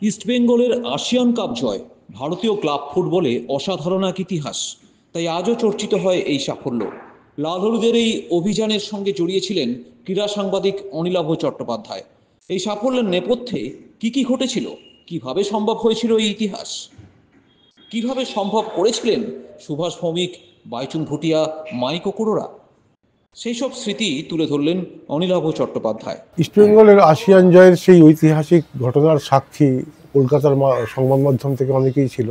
ইস্টবেঙ্গলের ASEAN cup জয় ভারতীয় club ফুটবলে অসাধারণ এক ইতিহাস। তাই আজও চর্চিত হয় এই সাফল্য। লাল হলুদের এই অভিযানের সঙ্গে জড়িয়েছিলেন ক্রীড়া সাংবাদিক অনিলাভ চট্টোপাধ্যায়। এই সাফল্যের নেপথ্যে কি কি ঘটেছিল, কিভাবে সম্ভব হয়েছিল এই ইতিহাস, কিভাবে সম্ভব করেছিলেন সুভাষ ভৌমিক, বাইচুং ভুটিয়া, মাইকো কুরোরা, সেই সব স্মৃতি তুলে ধরলেন অনিলাভ চট্টোপাধ্যায়। ইস্টবেঙ্গলের আসিয়ান জয়ের সেই ঐতিহাসিক ঘটনার সাক্ষী কলকাতার সংবাদ মাধ্যম থেকে অনেকেই ছিল।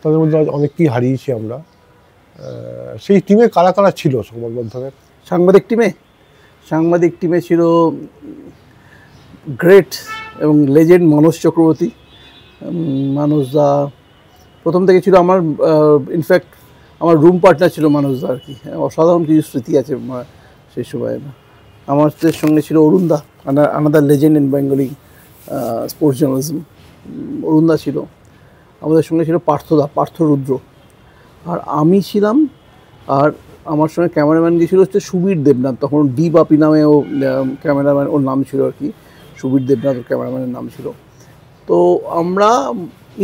তাদের মধ্যে অনেককেই হারিয়েছি আমরা। সেই টিমে কারা কারা ছিল সংবাদ মাধ্যমের? সাংবাদিক টিমে ছিল গ্রেট এবং লেজেন্ড মানস চক্রবর্তী। মানসদা প্রথম থেকে ছিল আমার, ইনফ্যাক্ট আমার রুম পার্টনার ছিল মানসদা আর কি। অসাধারণ কিছু স্মৃতি আছে সেই সময়। আমাদের সঙ্গে ছিল অরুণদা, another legend in Bengali sports journalism. অরুণদা ছিল। আমাদের সঙ্গে ছিল পার্থ রুদ্র, আর আমি ছিলাম। আর আমার সঙ্গে ক্যামেরাম্যান গিয়েছিল হচ্ছে সুবীর দেবনাথ। তখন ডি বাপি নামে ও ক্যামেরাম্যান, ওর নাম ছিল আর কি। সুবীর দেবনাথ ওর ক্যামেরাম্যানের নাম ছিল। তো আমরা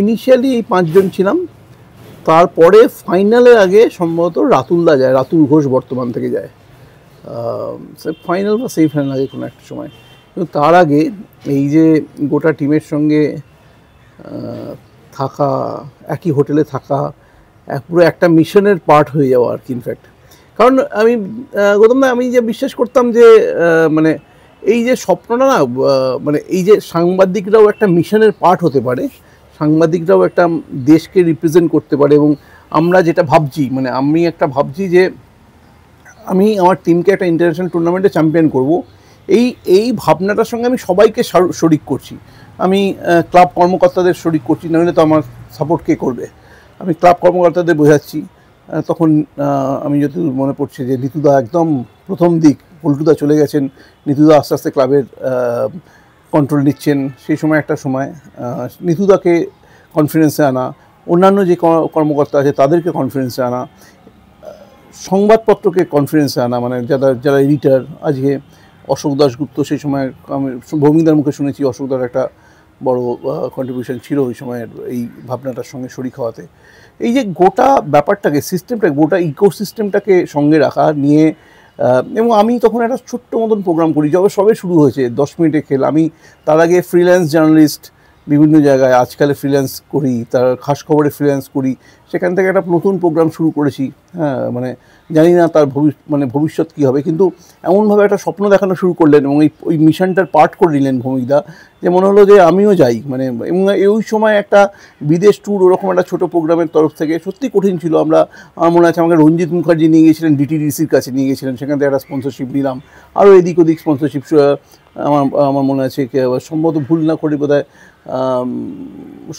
ইনিশিয়ালি এই 5 জন ছিলাম। তারপরে ফাইনালের আগে সম্ভবত রাতুলদা যায়, রাতুল ঘোষ বর্তমান থেকে যায় ফাইনাল বা সেমিফাইনাল আগে কোনো একটা সময়। কিন্তু তার আগে এই যে গোটা টিমের সঙ্গে থাকা, একই হোটেলে থাকা, পুরো একটা মিশনের পার্ট হয়ে যাওয়া আর কি। ইনফ্যাক্ট কারণ আমি গৌতম, আমি যে বিশ্বাস করতাম যে মানে এই যে স্বপ্নটা না, মানে এই যে সাংবাদিকরাও একটা মিশনের পার্ট হতে পারে, সাংবাদিকরাও একটা দেশকে রিপ্রেজেন্ট করতে পারে। এবং আমরা যেটা ভাবছি, মানে আমি একটা ভাবছি যে আমি আমার টিমকে একটা ইন্টারন্যাশনাল টুর্নামেন্টে চ্যাম্পিয়ন করব, এই ভাবনাটার সঙ্গে আমি সবাইকে শরিক করছি। আমি ক্লাব কর্মকর্তাদের শরিক করছি, নাহলে তো আমার সাপোর্ট কে করবে। আমি ক্লাব কর্মকর্তাদের বোঝাচ্ছি। তখন আমি যতদূর মনে পড়ছে যে নিতুদা একদম প্রথম দিক, পল্টুদা চলে গেছেন, নিতুদা আস্তে আস্তে ক্লাবের কন্ট্রোল নিচ্ছেন। সেই সময় একটা সময় নিতুদাকে কনফারেন্সে আনা, অন্যান্য যে কর্মকর্তা আছে তাদেরকে কনফারেন্সে আনা, সংবাদপত্রকে কনফারেন্সে আনা, মানে যারা এডিটার। আজকে অশোক দাশগুপ্ত, সেই সময় আমি ভৌমিকদার মুখে শুনেছি অশোকদার একটা বড় কন্ট্রিবিউশন ছিল ওই সময়ের এই ভাবনাটার সঙ্গে শরিক হওয়াতে। এই যে গোটা ব্যাপারটাকে, সিস্টেমটাকে, গোটা ইকোসিস্টেমটাকে সঙ্গে রাখা নিয়ে, এবং আমি তখন একটা ছোট্ট মতন প্রোগ্রাম করি, সবে শুরু হয়েছে 10 মিনিটের খেল। আমি তার আগে ফ্রিল্যান্স জার্নালিস্ট বিভিন্ন জায়গায়, আজকালে ফ্রিল্যান্স করি, তার খাস খবরে ফ্রিল্যান্স করি। সেখান থেকে একটা নতুন প্রোগ্রাম শুরু করেছি। হ্যাঁ, মানে জানি না তার ভবিষ্যৎ কী হবে, কিন্তু এমনভাবে একটা স্বপ্ন দেখানো শুরু করলেন এবং ওই মিশনটার পার্ট করে নিলেন ভৌমিকদা, যে মনে হলো যে আমিও যাই। মানে এবং ওই সময় একটা বিদেশ ট্যুর, ওরকম একটা ছোটো প্রোগ্রামের তরফ থেকে সত্যি কঠিন ছিল। আমার মনে আছে আমাকে রঞ্জিত মুখার্জি নিয়ে গিয়েছিলেন, ডিটিডিসির কাছে নিয়ে গিয়েছিলেন, সেখান থেকে একটা স্পন্সরশিপ নিলাম। আরও এদিক ওদিক স্পন্সরশিপ, আমার মনে আছে সম্ভবত ভুল না করি বোধহয়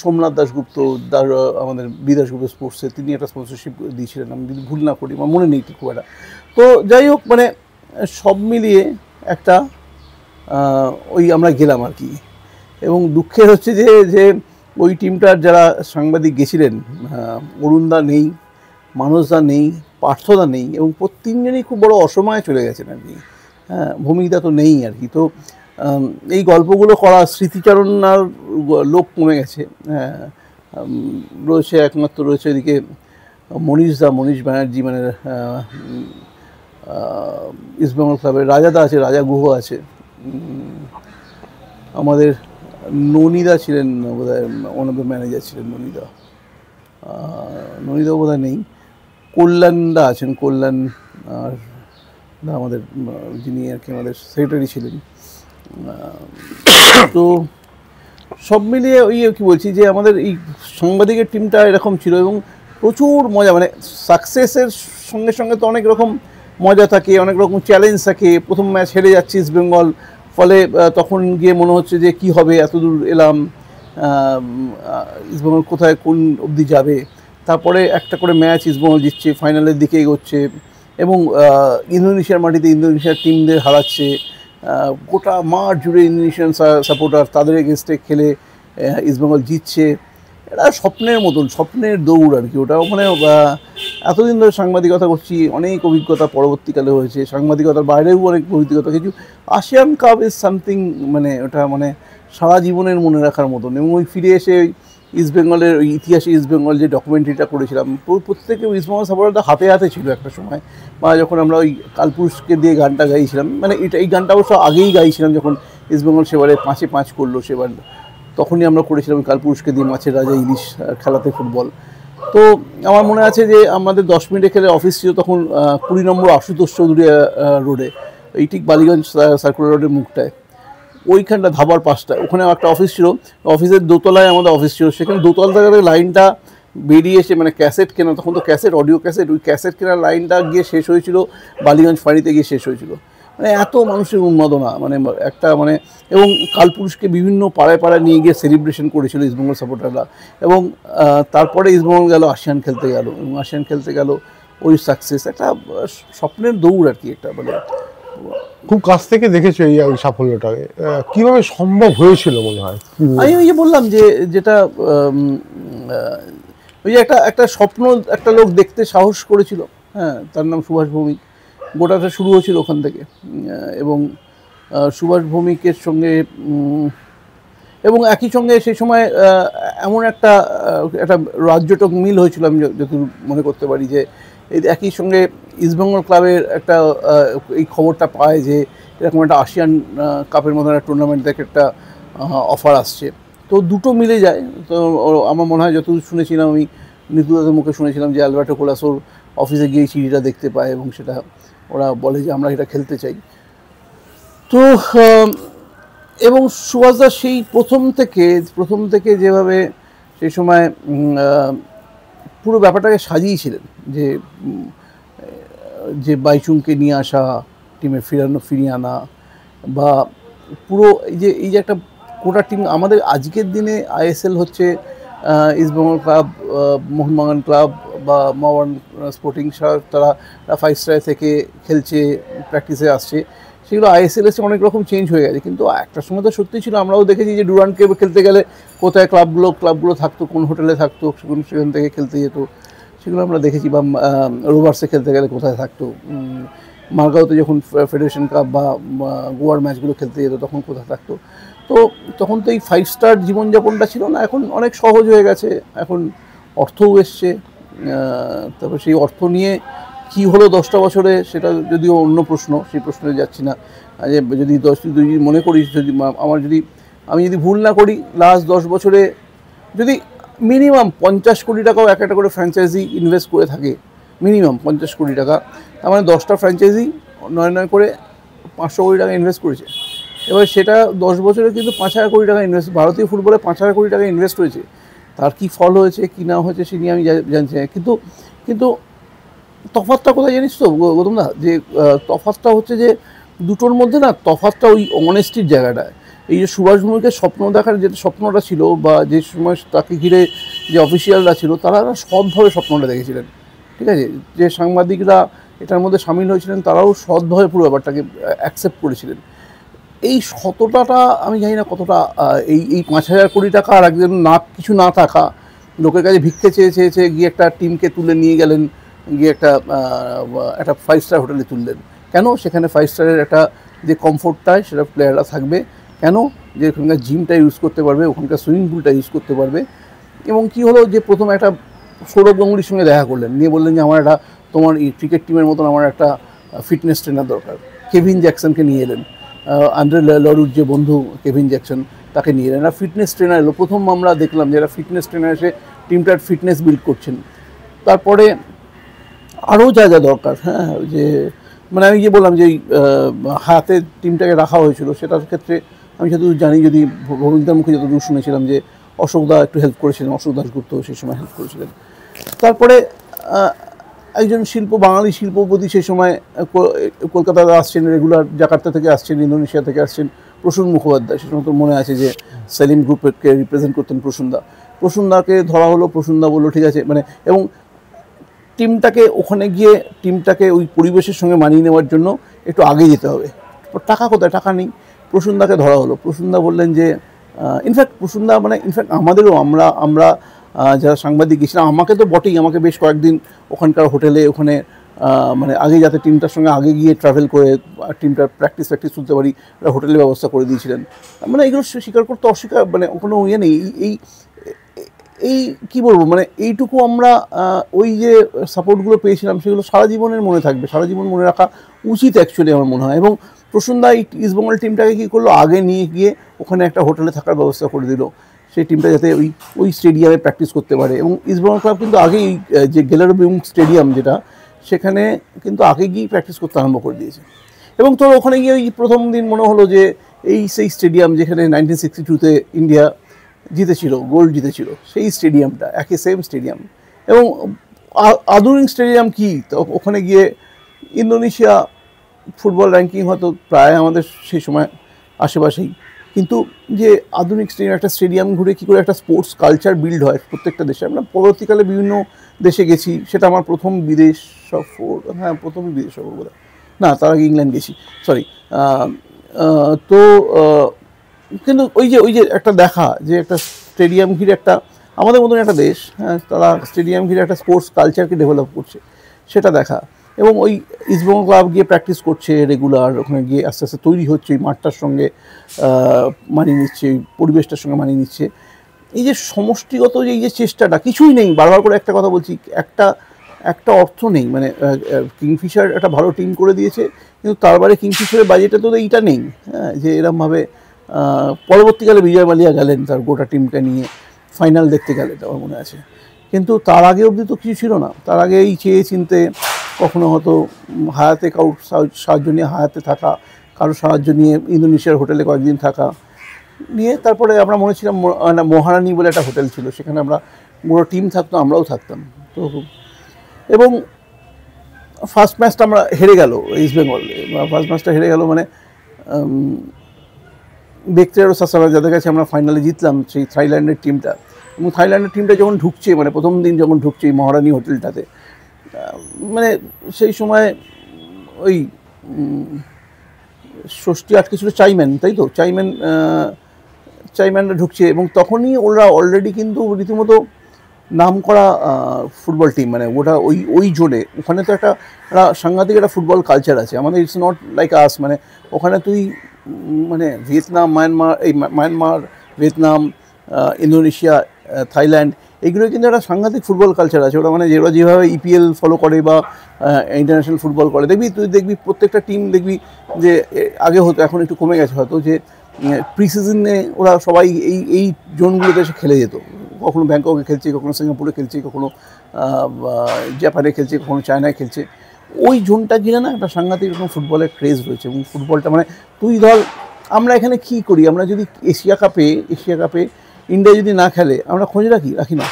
সোমনাথ দাশগুপ্ত, আমাদের বিদাসগুপ্ত স্পোর্টসে, তিনি একটা স্পন্সরশিপ দিয়েছিলেন, আমি যদি ভুল না করি, আমার মনে নেই খুব একটা। তো যাই হোক, মানে সব মিলিয়ে একটা ওই আমরা গেলাম আর কি। এবং দুঃখের হচ্ছে যে ওই টিমটার যারা সাংবাদিক গেছিলেন, অরুণদা নেই, মানসদা নেই, পার্থদা নেই, এবং 3জনই খুব বড় অসময়ে চলে গেছেন আর কি। হ্যাঁ, ভূমিকদা তো নেই আর কি। তো এই গল্পগুলো করা, স্মৃতিচারণার লোক কমে গেছে। হ্যাঁ, রয়েছে একমাত্র রয়েছে এদিকে মনীষ ব্যানার্জি, মানে ইস্টবেঙ্গল ক্লাবের রাজাদা আছে, রাজা গুহ আছে, আমাদের ননিদা ছিলেন বোধহয়, ওনাদের ম্যানেজার ছিলেন ননিদাও বোধহয় নেই। কল্যাণদা আছেন, কল্যাণ আর আমাদের যিনি আর কি আমাদের সেক্রেটারি ছিলেন। তো সব মিলিয়ে ওই কি বলছি যে আমাদের এই সাংবাদিকের টিমটা এরকম ছিল, এবং প্রচুর মজা। মানে সাকসেসের সঙ্গে সঙ্গে তো অনেক রকম মজা থাকে, অনেক রকম চ্যালেঞ্জ থাকে। প্রথম ম্যাচ হেরে যাচ্ছি ইস্টবেঙ্গল, ফলে তখন গিয়ে মনে হচ্ছে যে কি হবে, এতদূর এলাম, ইস্টবেঙ্গল কোথায় কোন অবধি যাবে। তারপরে একটা করে ম্যাচ ইস্টবেঙ্গল জিতছে, ফাইনালের দিকে এগোচ্ছে, এবং ইন্দোনেশিয়ার মাটিতে ইন্দোনেশিয়ার টিমদের হারাচ্ছে। গোটা মাঠ জুড়ে ইন্দোনেশিয়ান সাপোর্টার, তাদের এগেনস্টে খেলে ইস্টবেঙ্গল জিতছে। এটা স্বপ্নের মতন, স্বপ্নের দৌড় আর কি ওটাও। মানে এতদিন ধরে সাংবাদিকতা করছি, অনেক অভিজ্ঞতা পরবর্তীকালে হয়েছে, সাংবাদিকতার বাইরেও অনেক অভিজ্ঞতা। কিছু আসিয়ান কাপ ইজ সামথিং, মানে ওটা মানে সারা জীবনের মনে রাখার মতন। এবং ওই ফিরে এসে ইস্টবেঙ্গলের ওই ইতিহাসে ইস্টবেঙ্গল যে ডকুমেন্টারিটা করেছিলাম, প্রত্যেকে ইস্টবেঙ্গল সাপোর্টারটা হাতে হাতে ছিল একটা সময়। বা যখন আমরা ওই কালপুরুষকে দিয়ে গানটা গাইছিলাম, মানে এই গানটা অবশ্য আগেই গাইছিলাম যখন ইস্টবেঙ্গল সেবারে 5-এ 5 করলো সেবার, তখনই আমরা করেছিলাম কালপুরুষকে দিয়ে মাছের রাজা ইলিশ খেলাতে ফুটবল। তো আমার মনে আছে যে আমাদের 10 মিনিটে খেলে অফিস ছিল তখন 20 নম্বর আশুতোষ চৌধুরী রোডে, এই ঠিক বালিগঞ্জ সার্কুলার রোডের মুখটায়, ওইখানটা ধাবার পাশটায় ওখানে একটা অফিস ছিল। অফিসের দোতলায় আমাদের অফিস ছিল, সেখানে দোতলা থেকে লাইনটা বেরিয়ে এসে, মানে ক্যাসেট কেনা, তখন তো ক্যাসেট, অডিও ক্যাসেট, ওই ক্যাসেট কেনার লাইনটা গিয়ে শেষ হয়েছিল বালিগঞ্জ ফাঁড়িতে গিয়ে শেষ হয়েছিল। মানে এত মানুষের উন্মাদনা, মানে একটা মানে, এবং কালপুরুষকে বিভিন্ন পাড়ায় পাড়ায় নিয়ে গিয়ে সেলিব্রেশন করেছিল ইস্টবেঙ্গল সাপোর্টাররা। এবং তারপরে ইস্টবেঙ্গল গেল আসিয়ান খেলতে গেল, এবং আসিয়ান খেলতে গেল ওই সাকসেস, একটা স্বপ্নের দৌড় আর কি, একটা মানে খুব কাছ থেকে দেখেছো এই সাফল্যটাকে, কিভাবে সম্ভব হয়েছিল মনে হয়? আমি ওই যে বললাম যে যেটা ওই যে একটা স্বপ্ন একটা লোক দেখতে সাহস করেছিল, হ্যাঁ, তার নাম সুভাষ ভৌমিক। গোটাটা শুরু হয়েছিল ওখান থেকে। এবং সুভাষ ভৌমিকের সঙ্গে এবং একই সঙ্গে সেই সময় এমন একটা রাজ্যটক মিল হয়েছিল, আমি যতদূর মনে করতে পারি, যে এই একই সঙ্গে ইস্টবেঙ্গল ক্লাবের একটা এই খবরটা পায় যে এরকম একটা আসিয়ান কাপের মতন একটা টুর্নামেন্ট থেকে একটা অফার আসছে। তো দুটো মিলে যায়। তো আমার মনে হয় যতদূর শুনেছিলাম, আমি নিতুদাদের মুখে শুনেছিলাম যে অ্যালবার্টো কোলাসোর অফিসে গিয়ে চিঠিটা দেখতে পায় এবং সেটা ওরা বলে যে আমরা এটা খেলতে চাই। তো এবং সুভাষদা সেই প্রথম থেকে যেভাবে সেই সময় পুরো ব্যাপারটাকে সাজিয়েছিলেন, যে বাইচুংকে নিয়ে আসা, টিমে ফিরিয়ে আনা, বা পুরো এই যে একটা গোটা টিম। আমাদের আজকের দিনে আইএসএল হচ্ছে ইস্টবেঙ্গল ক্লাব, মোহনবাগান ক্লাব বা মোহন স্পোর্টিং, তারা 5 স্টার থেকে খেলছে, প্র্যাকটিসে আসছে, সেগুলো আইএসএল এসে অনেক রকম চেঞ্জ হয়ে গেছে। কিন্তু একটা সময় তো সত্যিই ছিল, আমরাও দেখেছি যে ডুরান্ডকে খেলতে গেলে কোথায় ক্লাবগুলো থাকতো, কোন হোটেলে থাকতো, সেখান থেকে খেলতে যেত, সেগুলো আমরা দেখেছি। বা রোভার্সে খেলতে গেলে কোথায় থাকতো, মারগাঁওতে যখন ফেডারেশন কাপ বা গোয়ার ম্যাচগুলো খেলতে যেত তখন কোথায় থাকতো। তো তখন তো এই 5 স্টার জীবনযাপনটা ছিল না, এখন অনেক সহজ হয়ে গেছে, এখন অর্থও এসছে। তারপর সেই অর্থ নিয়ে কী হলো 10টা বছরে, সেটা যদিও অন্য প্রশ্ন, সেই প্রশ্নে যাচ্ছি না। যে যদি মনে করিস, আমি যদি ভুল না করি, লাস্ট 10 বছরে যদি মিনিমাম 50 কোটি টাকাও একটা করে ফ্র্যাঞ্চাইজি ইনভেস্ট করে থাকে, মিনিমাম 50 কোটি টাকা, তার মানে 10টা ফ্র্যাঞ্চাইজি 9 করে 500 কোটি টাকা ইনভেস্ট করেছে। এবার সেটা 10 বছরে কিন্তু 5,000 কোটি টাকা ইনভেস্ট, ভারতীয় ফুটবলে 5,000 কোটি টাকা ইনভেস্ট হয়েছে। তার কি ফল হয়েছে কি না হয়েছে সে নিয়ে আমি জানছি না, কিন্তু তফাৎটা কোথায় জানিস তো গৌতম দা, যে তফাৎটা হচ্ছে যে দুটোর মধ্যে না, তফাৎটা ওই অনেস্টির জায়গাটায়। এই যে সুভাষ ভৌমিকের স্বপ্ন দেখার যে স্বপ্নটা ছিল, বা যে সময় তাকে ঘিরে যে অফিসিয়ালরা ছিল, তারা সৎভাবে স্বপ্নটা দেখেছিলেন, ঠিক আছে। যে সাংবাদিকরা এটার মধ্যে সামিল হয়েছিলেন, তারাও সৎভাবে পুরো ব্যাপারটাকে অ্যাকসেপ্ট করেছিলেন। এই সততাটা আমি জানি না কতটা, এই 5,000 কোটি টাকা আর একজন কিছু না থাকা লোকের কাছে ভিক্ষে চেয়ে গিয়ে একটা টিমকে তুলে নিয়ে গেলেন, গিয়ে একটা 5 স্টার হোটেলে তুললেন। কেন? সেখানে 5 স্টারের একটা যে কমফোর্টটায় সেটা প্লেয়াররা থাকবে। কেন? যে ওখানকার জিমটা ইউজ করতে পারবে, ওখানকার সুইমিং পুলটা ইউজ করতে পারবে। এবং কি হলো, যে প্রথম একটা সৌরভ গাঙ্গুলির সঙ্গে দেখা করলেন, নিয়ে বললেন যে আমার তোমার এই ক্রিকেট টিমের মতন আমার একটা ফিটনেস ট্রেনার দরকার। কেভিন জ্যাকসনকে নিয়ে এলেন, আন্দ্রে লরুর যে বন্ধু কেভিন জ্যাকসন, তাকে নিয়ে এলেন। আর ফিটনেস ট্রেনার এলো, প্রথম আমরা দেখলাম যে এরা ফিটনেস ট্রেনার এসে টিমটার ফিটনেস বিল্ড করছেন। তারপরে আরও যা দরকার, হ্যাঁ, যে মানে আমি যে বললাম যে হাতে টিমটাকে রাখা হয়েছিল, সেটার ক্ষেত্রে আমি যতদূর জানি, যদি ভৌমিকদার মুখে যতদূর শুনেছিলাম, যে অশোকদা একটু হেল্প করেছিলেন, অশোক দাশগুপ্ত সেই সময় হেল্প করেছিলেন। তারপরে একজন বাঙালি শিল্পপতি সেই সময় কলকাতাতে আসছেন রেগুলার, জাকার্তা থেকে আসছেন, ইন্দোনেশিয়া থেকে আসছেন, প্রসূন মুখোপাধ্যায়। সে সময় তো মনে আছে যে সেলিম গ্রুপকে রিপ্রেজেন্ট করতেন প্রসূনদাকে ধরা হলো। প্রসূনদা বললো ঠিক আছে, মানে, এবং টিমটাকে ওখানে গিয়ে টিমটাকে ওই পরিবেশের সঙ্গে মানিয়ে নেওয়ার জন্য একটু আগে যেতে হবে। টাকা কোথায়? টাকা নেই। প্রসূনদাকে ধরা হলো। প্রসূনদা বললেন যে ইনফ্যাক্ট আমাদেরও, আমরা যারা সাংবাদিক গেছিলাম, আমাকে তো বটেই, আমাকে বেশ কয়েকদিন ওখানকার হোটেলে ওখানে মানে আগে যাতে টিমটার সঙ্গে আগে গিয়ে ট্রাভেল করে টিমটার প্র্যাকটিস তুলতে পারি, হোটেলের ব্যবস্থা করে দিয়েছিলেন। মানে এগুলো স্বীকার করতে অস্বীকার মানে কোনো ইয়ে নেই। এই এই কী বলবো, মানে এইটুকু আমরা ওই যে সাপোর্টগুলো পেয়েছিলাম সেগুলো সারা জীবনের মনে থাকবে, সারা জীবন মনে রাখা উচিত অ্যাকচুয়ালি আমার মনে হয়। এবং প্রসূনদা এই ইস্টবেঙ্গল টিমটাকে কী করলো, আগে নিয়ে গিয়ে ওখানে একটা হোটেলে থাকার ব্যবস্থা করে দিল, সেই টিমটা যাতে ওই স্টেডিয়ামে প্র্যাকটিস করতে পারে। এবং ইস্টবেঙ্গল ক্লাব কিন্তু আগেই যে গেলারবিউং স্টেডিয়াম যেটা, সেখানে কিন্তু আগে গিয়েই প্র্যাকটিস করতে আরম্ভ করে দিয়েছে। এবং তোর ওখানে গিয়ে ওই প্রথম দিন মনে হলো যে সেই স্টেডিয়াম যেখানে 1962-তে ইন্ডিয়া জিতেছিল, গোল্ড জিতেছিল, সেই স্টেডিয়ামটা একই সেম স্টেডিয়াম। এবং আধুনিক স্টেডিয়াম কি, তো ওখানে গিয়ে ইন্দোনেশিয়া ফুটবল র্যাঙ্কিং হয়তো প্রায় আমাদের সেই সময় আশেপাশেই, কিন্তু যে আধুনিক স্টেডিয়াম, একটা স্টেডিয়াম ঘুরে কী করে একটা স্পোর্টস কালচার বিল্ড হয় প্রত্যেকটা দেশে। আমরা পরবর্তীকালে বিভিন্ন দেশে গেছি, সেটা আমার প্রথম বিদেশ সফর, হ্যাঁ প্রথমই বিদেশ সফর বলে, না তার আগে ইংল্যান্ড গেছি, সরি। তো কিন্তু ওই যে একটা দেখা যে একটা স্টেডিয়াম ঘিরে একটা আমাদের মতন একটা দেশ, হ্যাঁ তারা স্টেডিয়াম ঘিরে একটা স্পোর্টস কালচারকে ডেভেলপ করছে, সেটা দেখা। এবং ওই ইস্টবেঙ্গল ক্লাব গিয়ে প্র্যাকটিস করছে রেগুলার, ওখানে গিয়ে আস্তে আস্তে তৈরি হচ্ছে, ওই মাঠটার সঙ্গে মানিয়ে নিচ্ছে, ওই পরিবেশটার সঙ্গে মানিয়ে নিচ্ছে। এই যে সমষ্টিগত যে এই যে চেষ্টাটা, কিছুই নেই, বারবার করে একটা কথা বলছি, একটা অর্থ নেই। মানে কিংফিশার একটা ভালো টিম করে দিয়েছে, কিন্তু তার বাইরে কিংফিশারের বাজেটে তো এইটা নেই, হ্যাঁ, যে এরমভাবে পরবর্তীকালে বিজয় মালিয়া গেলেন তার গোটা টিমকে নিয়ে ফাইনাল দেখতে গেলেন আমার মনে আছে। কিন্তু তার আগে অবধি তো কিছু ছিল না। তার আগে এই চেয়ে চিনতে কখনো হয়তো হায়াতে কারোর সাহায্য নিয়ে হায়াতে থাকা, কারোর সাহায্য নিয়ে ইন্দোনেশিয়ার হোটেলে কয়েকদিন থাকা নিয়ে, তারপরে আমরা মনে ছিলাম মহারানী বলে একটা হোটেল ছিল, সেখানে আমরা পুরো টিম থাকতো, আমরাও থাকতাম। তো এবং ফার্স্ট ম্যাচটা আমরা হেরে গেল ইস্টবেঙ্গল, ফার্স্ট ম্যাচটা হেরে গেল, মানে বেক্তিয়ার সাসারা যাদের কাছে আমরা ফাইনালে জিতলাম, সেই থাইল্যান্ডের টিমটা। এবং থাইল্যান্ডের টিমটা যখন ঢুকছে, মানে প্রথম দিন যখন ঢুকছে এই মহারানী হোটেলটাতে, মানে সেই সময় ওই 68 ছিল চাইম্যান, তাই তো, চাইম্যানরা ঢুকছে। এবং তখনই ওরা অলরেডি কিন্তু রীতিমতো নাম করা ফুটবল টিম, মানে ওটা ওই জোনে, ওখানে তো একটা সাংঘাতিক একটা ফুটবল কালচার আছে আমাদের। ইটস নট লাইক আস, মানে ওখানে তুই মানে Vietnam, Myanmar, Vietnam, Indonesia, Thailand, এইগুলো কিন্তু একটা সাংঘাতিক ফুটবল কালচার আছে। ওরা মানে যেভাবে ইপিএল ফলো করে বা ইন্টারন্যাশনাল ফুটবল করে, দেখবি প্রত্যেকটা টিম দেখবি যে আগে হতো, এখন একটু কমে গেছে হয়তো, যে প্রি সিজনে ওরা সবাই এই জোনগুলোতে এসে খেলে যেত। কখনো ব্যাংককে খেলছে, কখনো সিঙ্গাপুরে খেলছে, কখনো জাপানে খেলছে, কখনো চায়নায় খেলছে। ওই জোনটা ঘিরে না একটা সাংঘাতিক রকম ফুটবলের ক্রেজ রয়েছে। এবং ফুটবলটা মানে তুই ধর, আমরা এখানে কী করি, আমরা যদি এশিয়া কাপে ইন্ডিয়া যদি না খেলে আমরা খোঁজ রাখি না,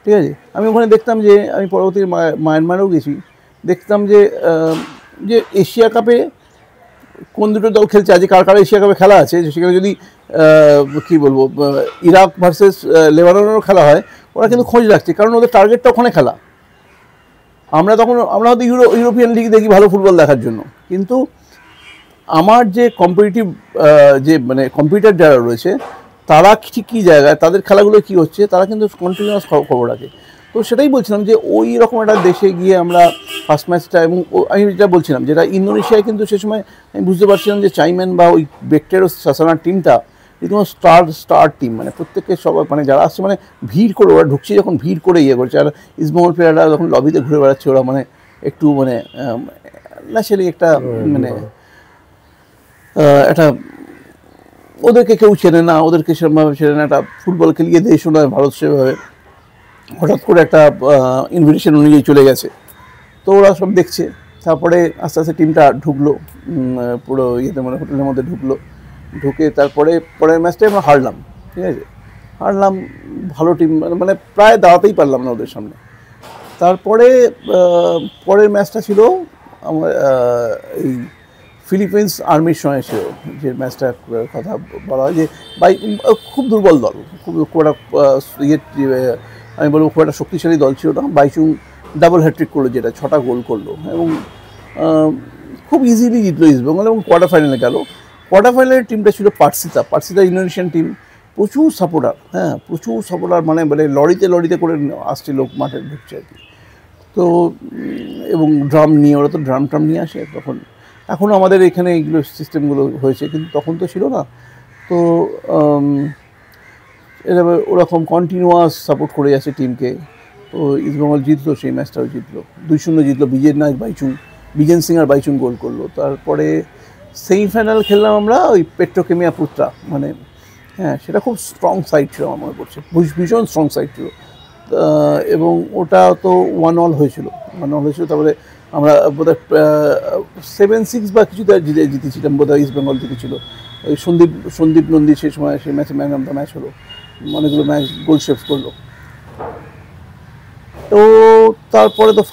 ঠিক আছে। আমি ওখানে দেখতাম যে, আমি পরবর্তী মায়ানমারেও গেছি, দেখতাম যে এশিয়া কাপে কোন দুটো দল খেলছে, আজকে কার এশিয়া কাপে খেলা আছে, সেখানে যদি কী বলবো ইরাক ভার্সেস লেবাননেরও খেলা হয়, ওরা কিন্তু খোঁজ রাখছে, কারণ ওদের টার্গেটটা ওখানে খেলা। আমরা হয়তো ইউরোপিয়ান লিগ দেখি ভালো ফুটবল দেখার জন্য, কিন্তু আমার যে কম্পিটিটিভ যে মানে কম্পিউটার যারা রয়েছে, তারা ঠিক কী জায়গায়, তাদের খেলাগুলো কী হচ্ছে, তারা কিন্তু কন্টিনিউয়াস খবর রাখে। তো সেটাই বলছিলাম যে ওই রকম একটা দেশে গিয়ে আমরা ফার্স্ট ম্যাচটা, এবং আমি যেটা বলছিলাম, যেটা ইন্দোনেশিয়ায় কিন্তু সে সময় আমি বুঝতে পারছিলাম যে চাইম্যান বা ওই বেক্তিয়ার সাসানার টিমটা রীতিমতো স্টার টিম, মানে প্রত্যেককে সবাই, মানে যারা আসছে মানে ভিড় করে, ওরা ঢুকছে যখন ভিড় করে ইয়ে করছে। আর ইস্টবেঙ্গল প্লেয়াররা যখন লবিতে ঘুরে বেড়াচ্ছে, ওরা মানে একটু মানে ন্যাচারালি একটা মানে একটা, ওদেরকে কেউ চেনে না, ওদেরকে সেরকমভাবে চেনে না, একটা ফুটবল খেলিয়ে দেশও নয় ভারত, সেভাবে হঠাৎ করে একটা ইনভিটেশন অনুযায়ী চলে গেছে। তো ওরা সব দেখছে। তারপরে আস্তে আস্তে টিমটা ঢুকলো পুরো ইয়েতে, মানে হোটেলের মধ্যে ঢুকে তারপরে পরের ম্যাচটাই আমরা হারলাম, ঠিক আছে, হারলাম। ভালো টিম, মানে প্রায় দাঁড়াতেই পারলাম না ওদের সামনে। তারপরে পরের ম্যাচটা ছিল আমার এই ফিলিপিন্স আর্মির সঙ্গে ছিল, যে ম্যাচটার কথা বলা হয়, যে খুব দুর্বল দল, খুব একটা আমি বলবো খুব একটা শক্তিশালী দল ছিল না। বাইচুং ডাবল হ্যাট্রিক করলো, যেটা 6টা গোল করলো, এবং খুব ইজিলি জিতলো ইস্টবেঙ্গল, এবং কোয়ার্টার ফাইনালে গেল। কোয়ার্টার ফাইনালের টিমটা ছিল পার্সিতা ইন্দোনেশিয়ান টিম, প্রচুর সাপোর্টার, হ্যাঁ প্রচুর সাপোর্টার, মানে লরিতে করে আসছে লোক, মাঠে ঢুকছে আর কি। তো এবং ড্রাম নিয়ে, ওরা তো ড্রাম নিয়ে আসে তখন। এখন আমাদের এখানে এইগুলো সিস্টেমগুলো হয়েছে, কিন্তু তখন তো ছিল না। তো এভাবে ওরকম কন্টিনিউয়াস সাপোর্ট করে যাচ্ছে টিমকে। তো ইস্টবেঙ্গল জিতলো, সেই ম্যাচটাও জিতলো, 2-0 জিতলো। বিজেন সিং আর বাইচুং গোল করলো। তারপরে সেমিফাইনাল খেললাম আমরা ওই পেট্রোকেমিয়া পুত্রা, মানে হ্যাঁ সেটা খুব স্ট্রং সাইড ছিল আমার মনে পড়ছে, ভীষণ স্ট্রং সাইড ছিল। এবং ওটা তো 1-1 হয়েছিল। তারপরে আমরা বোধহয় 7-6 বা কিছুতে জিতেছিলাম বোধহয়, ইস্টবেঙ্গল জিতেছিল। ওই সন্দীপ নন্দী সেই সময় সেই ম্যাচে ম্যান অফ দ্য ম্যাচ হলো, অনেকগুলো ম্যাচ গোল সেভ করলো। তো তারপরে তো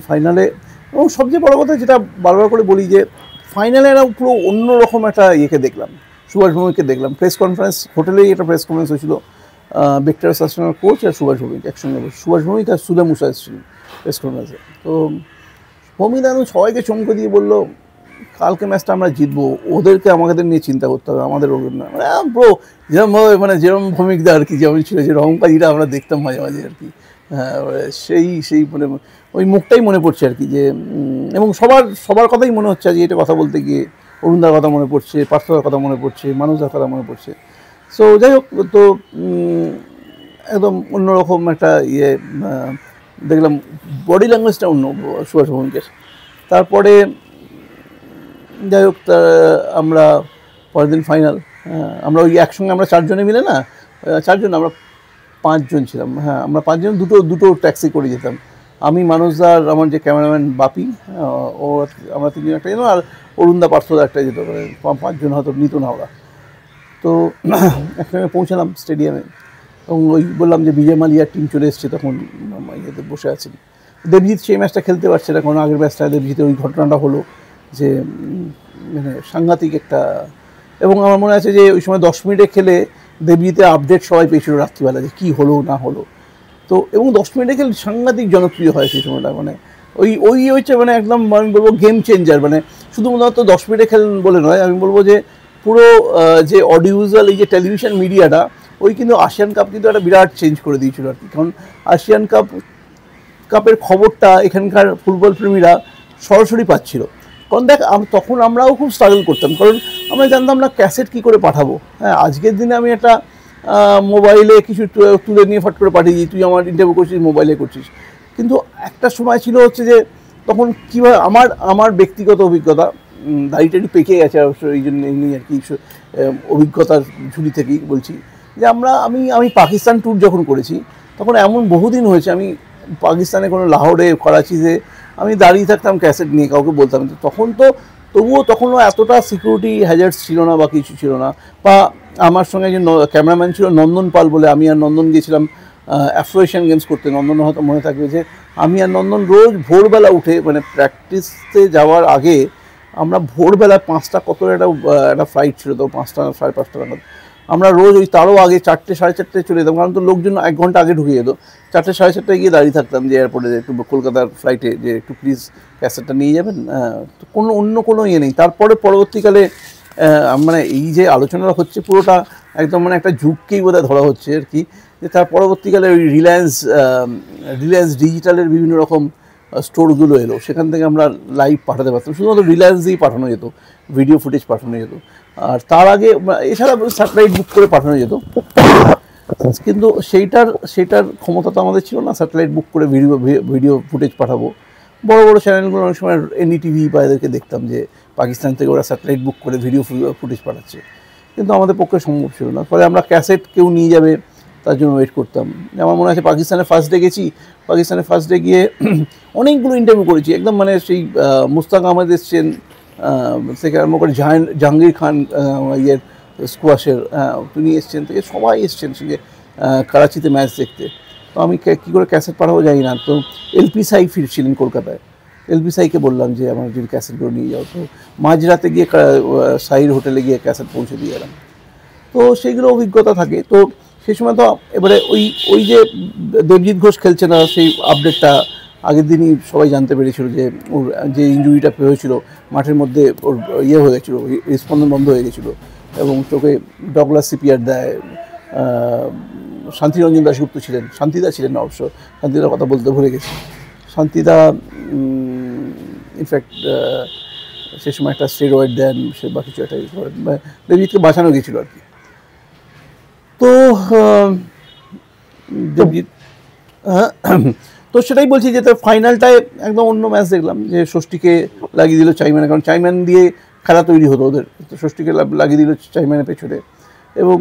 ফাইনালে এবং সবচেয়ে বড় কথা যেটা বারবার করে বলি যে ফাইনালে একটা পুরো অন্যরকম একটা ইয়েকে দেখলাম, সুভাষ ভৌমিককে দেখলাম। প্রেস কনফারেন্স, হোটেলেই একটা প্রেস কনফারেন্স হয়েছিল, ভিক্টর অ্যাসিস্ট্যান্ট কোচ আর সুভাষ ভৌমিক একসঙ্গে। সুভাষ ভৌমিক আর সুলে মুসা এসেছিলেন প্রেস কনফারেন্সে। তো ভৌমিক দাদু সবাইকে চমকে দিয়ে বললো, কালকে ম্যাচটা আমরা জিতবো, ওদেরকে আমাদের নিয়ে চিন্তা করতে হবে, আমাদের ওদের না। মানে ব্রো যেরকমভাবে, মানে যেরকম ভৌমিকদা আর কি যেমন ছিল, যে রংবাজিটা আমরা দেখতাম মাঝে মাঝে আর কি, হ্যাঁ সেই মানে ওই মুখটাই মনে পড়ছে আর কি। যে এবং সবার কথাই মনে হচ্ছে যে এটা কথা বলতে গিয়ে অরুণদার কথা মনে পড়ছে, পার্থদার কথা মনে পড়ছে, মানুষদার কথা মনে পড়ছে। সো যাই হোক, তো একদম অন্যরকম একটা ইয়ে দেখলাম, বডি ল্যাঙ্গুয়েজটা অন্য সুভাষ ভৌমিকের। তারপরে যাই হোক, আমরা পরের দিন ফাইনাল, আমরা ওই একসঙ্গে আমরা 4 জনে মিলে না, 4 জন আমরা 5 জন ছিলাম। হ্যাঁ আমরা 5 জন দুটো ট্যাক্সি করে যেতাম। আমি, মানুষদার, আমার যে ক্যামেরাম্যান বাপি, ও আমরা 3 জন একটা যেতাম, আর অরুণদা পার্থদা একটা যেত, মানে 5 জন হয়তো নিত না ওরা। তো একসঙ্গে পৌঁছালাম স্টেডিয়ামে, এবং ওই বললাম যে বিজয় মালিয়ার টিম চলে এসছে, তখন ইয়েতে বসে আছেন। দেবজিৎ সেই ম্যাচটা খেলতে পারছে না, কারণ আগের ম্যাচটা দেবজিতের ওই ঘটনাটা হলো যে মানে সাংঘাতিক একটা। এবং আমার মনে আছে যে ওই সময় 10 মিনিটে খেলে দেবজিতে আপডেট সবাই পেয়েছিল রাত্রিবেলা, যে কী হলো না হলো। তো এবং 10 মিনিটে খেলে সাংঘাতিক জনপ্রিয় হয় সেই সময়টা, মানে ওই হচ্ছে মানে একদম আমি বলবো গেম চেঞ্জার। মানে শুধুমাত্র 10 মিনিটে খেলেন বলে নয়, আমি বলবো যে পুরো যে অডিওভিজুয়াল এই যে টেলিভিশন মিডিয়াটা, ওই কিন্তু আশিয়ান কাপ কিন্তু একটা বিরাট চেঞ্জ করে দিয়েছিল আর কি। কারণ আশিয়ান কাপের খবরটা এখানকার ফুটবল প্রেমীরা সরাসরি পাচ্ছিল। কারণ দেখ, তখন আমরাও খুব স্ট্রাগল করতাম, কারণ আমরা জানতাম না ক্যাসেট কী করে পাঠাবো। হ্যাঁ আজকের দিনে আমি একটা মোবাইলে কিছু তুলে নিয়ে ফট করে পাঠিয়ে দিই, তুই আমার ইন্টারভিউ করছিস, মোবাইলে করছিস। কিন্তু একটা সময় ছিল হচ্ছে যে তখন কীভাবে আমার ব্যক্তিগত অভিজ্ঞতা, দাড়িটাড়ি পেকে গেছে অবশ্য, এই জন্য এমনি আর কি অভিজ্ঞতার ঝুলি থেকেই বলছি যে আমি পাকিস্তান ট্যুর যখন করেছি, তখন এমন বহুদিন হয়েছে আমি পাকিস্তানে কোনো লাহোরে, করাচিতে আমি দাঁড়িয়ে থাকতাম ক্যাসেট নিয়ে, কাউকে বলতাম। তখন তো তখনও এতটা সিকিউরিটি হ্যাজার্ডস ছিল না বা কিছু ছিল না। বা আমার সঙ্গে যে ক্যামেরাম্যান ছিল নন্দন পাল বলে, আমি আর নন্দন গিয়েছিলাম অ্যাফ্রো এশিয়ান গেমস করতে। নন্দন হয়তো মনে থাকবে যে আমি আর নন্দন রোজ ভোরবেলা উঠে, মানে প্র্যাকটিসে যাওয়ার আগে আমরা ভোরবেলা 5টা কত একটা ফ্লাইট ছিল, তো 5টা 5:30 নাগাদ আমরা রোজ ওই তারও আগে 4টে 4:30 চলে যেতাম, কারণ তো লোকজন 1 ঘন্টা আগে ঢুকে যেত। 4টে 4:30 গিয়ে দাঁড়িয়ে থাকতাম যে এয়ারপোর্টে, একটু কলকাতার ফ্লাইটে, যে একটু প্লিজ ক্যাসেটটা নিয়ে যাবেন। তো অন্য কোনো ইয়ে নেই। তারপরে পরবর্তীকালে মানে এই যে আলোচনাটা হচ্ছে পুরোটা একদম মানে একটা যুগকেই বোধহয় ধরা হচ্ছে আর কি, যে তার পরবর্তীকালে ওই রিলায়েন্স ডিজিটালের বিভিন্ন রকম স্টোরগুলো এলো, সেখান থেকে আমরা লাইভ পাঠাতে পারতাম। শুধুমাত্র রিলায়েন্স দিয়েই পাঠানো যেত, ভিডিও ফুটেজ পাঠানো যেত। আর তার আগে এছাড়া স্যাটেলাইট বুক করে পাঠানো যেত, কিন্তু সেইটার ক্ষমতা তো আমাদের ছিল না, স্যাটেলাইট বুক করে ভিডিও ফুটেজ পাঠাবো। বড় বড় চ্যানেলগুলো অনেক সময় এনডিটিভি বা এদেরকে দেখতাম যে পাকিস্তান থেকে ওরা স্যাটেলাইট বুক করে ভিডিও ফুটেজ পাঠাচ্ছে, কিন্তু আমাদের পক্ষে সম্ভব ছিল না। ফলে আমরা ক্যাসেট কেউ নিয়ে যাবে তার জন্য ওয়েট করতাম। আমার মনে আছে পাকিস্তানে ফার্স্ট ডে গেছি, পাকিস্তানে ফার্স্ট ডে গিয়ে অনেকগুলো ইন্টারভিউ করেছি, একদম মানে সেই মুস্তাক আহমেদ এসছেন থেকে আরম্ভ করে জাহাঙ্গীর খান ইয়ের স্কোয়াশের তিনি এসছেন, থেকে সবাই এসছেন সঙ্গে করাচিতে ম্যাচ দেখতে। তো আমি কী করে ক্যাসেট পাঠাবো জানি না। তো এলপি সাই ফিরছিলেন কলকাতায়, এলপি সাইকে বললাম যে আমার যদি ক্যাসেটগুলো নিয়ে যাও। তো মাঝরাতে গিয়ে সাইর হোটেলে গিয়ে ক্যাসেট পৌঁছে দিয়ে এলাম। তো সেইগুলো অভিজ্ঞতা থাকে। তো সেই সময় তো এবারে ওই যে দেবজিৎ ঘোষ খেলছে না, সেই আপডেটটা আগের দিনই সবাই জানতে পেরেছিল যে ওর যে ইঞ্জুরিটা হয়েছিল মাঠের মধ্যে, ওর ইয়ে হয়ে গেছিলো, স্পন্দন বন্ধ হয়ে গেছিলো, এবং চোখে ডগলাস সিপিআর দেয়। শান্তিরঞ্জন দাশগুপ্ত ছিলেন, শান্তিদা ছিলেন না অবশ্য, শান্তিদার কথা বলতে ভুলে গেছি। শান্তিদা ইনফ্যাক্ট সে সময় একটা স্টেরয়েড দেন, সে বা কিছু একটা করেন, দেবজিৎকে বাঁচানো গেছিলো আর কি। তো দেবজিৎ তো সেটাই বলছি যে তার ফাইনালটায় একদম অন্য ম্যাচ দেখলাম, যে ষষ্ঠীকে লাগিয়ে দিল চাইম্যানে, কারণ চাইম্যান দিয়ে খেলা তৈরি হতো ওদের, তো ষষ্ঠীকে লাগিয়ে দিল চাইম্যানের পেছনে। এবং